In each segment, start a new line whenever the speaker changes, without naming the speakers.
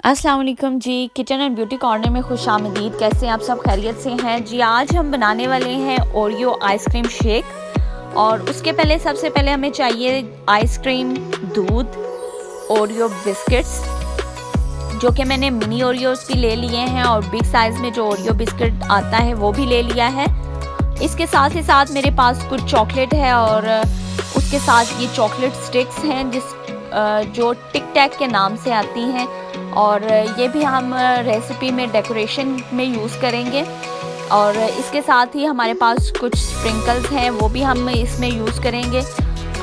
अस्सलाम वालेकुम जी। Kitchen and beauty corner में खुशामदीद। कैसे आप सब खैरियत से हैं जी। आज हम बनाने वाले हैं ओरियो आइसक्रीम शेक। और उसके पहले सबसे पहले हमें चाहिए आइसक्रीम, दूध, ओरियो बिस्किट्स, जो कि मैंने मिनी ओरियोस भी ले लिए हैं और बिग साइज़ में जो ओरियो बिस्किट आता है वो भी ले लिया है। इसके साथ ही साथ मेरे पास कुछ चॉकलेट है और उसके साथ ये चॉकलेट स्टिक्स हैं जो टिक टैक के नाम से आती हैं, और ये भी हम रेसिपी में डेकोरेशन में यूज़ करेंगे। और इसके साथ ही हमारे पास कुछ स्प्रिंकल्स हैं, वो भी हम इसमें यूज़ करेंगे।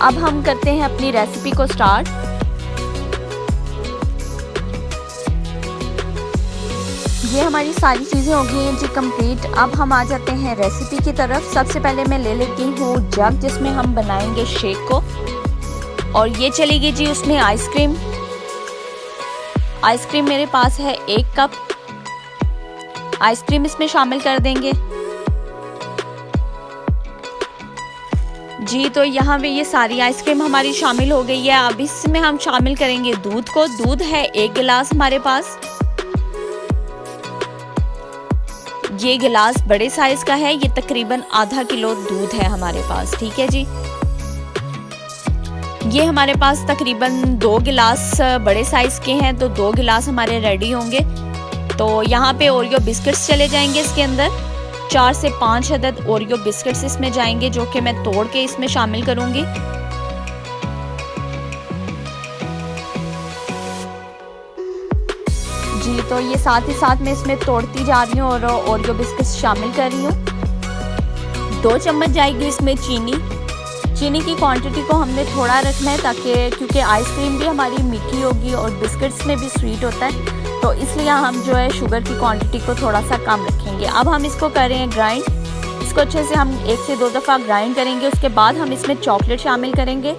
अब हम करते हैं अपनी रेसिपी को स्टार्ट। ये हमारी सारी चीज़ें हो गई हैं जी कंप्लीट। अब हम आ जाते हैं रेसिपी की तरफ। सबसे पहले मैं ले लेती हूँ जग जिसमें हम बनाएंगे शेक को, और ये चलेगी जी उसमें आइसक्रीम। आइसक्रीम मेरे पास है 1 कप। आइसक्रीम इसमें शामिल कर देंगे जी। तो यहाँ पे ये सारी आइसक्रीम हमारी शामिल हो गई है। अब इसमें हम शामिल करेंगे दूध को। दूध है 1 गिलास हमारे पास। ये गिलास बड़े साइज का है, ये तकरीबन आधा किलो दूध है हमारे पास, ठीक है जी। ये हमारे पास तकरीबन 2 गिलास बड़े साइज़ के हैं, तो 2 गिलास हमारे रेडी होंगे। तो यहाँ पे ओरियो बिस्किट्स चले जाएंगे इसके अंदर। 4 से 5 अदद ओरियो बिस्किट्स इसमें जाएंगे, जो कि मैं तोड़ के इसमें शामिल करूँगी। जी, तो ये साथ ही साथ मैं इसमें तोड़ती जा रही हूँ और ओरियो बिस्किट्स शामिल कर रही हूँ। 2 चम्मच जाएगी इसमें चीनी। चीनी की क्वांटिटी को हमने थोड़ा रखना है, ताकि क्योंकि आइसक्रीम भी हमारी मीठी होगी और बिस्किट्स में भी स्वीट होता है, तो इसलिए हम जो है शुगर की क्वांटिटी को थोड़ा सा कम रखेंगे। अब हम इसको कर रहे हैं ग्राइंड। इसको अच्छे से हम 1 से 2 दफ़ा ग्राइंड करेंगे। उसके बाद हम इसमें चॉकलेट शामिल करेंगे।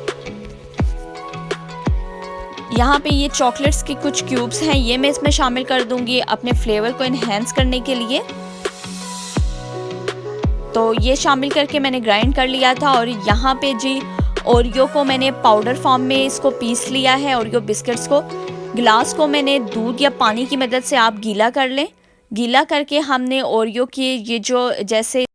यहाँ पे ये चॉकलेट्स की कुछ क्यूब्स हैं, ये मैं इसमें शामिल कर दूँगी अपने फ्लेवर को इन्हेंस करने के लिए। तो ये शामिल करके मैंने ग्राइंड कर लिया था। और यहाँ पे जी ओरियो को मैंने पाउडर फॉर्म में इसको पीस लिया है। ओरियो बिस्किट्स को, गिलास को मैंने दूध या पानी की मदद से आप गीला कर लें। गीला करके हमने ओरियो की ये जो जैसे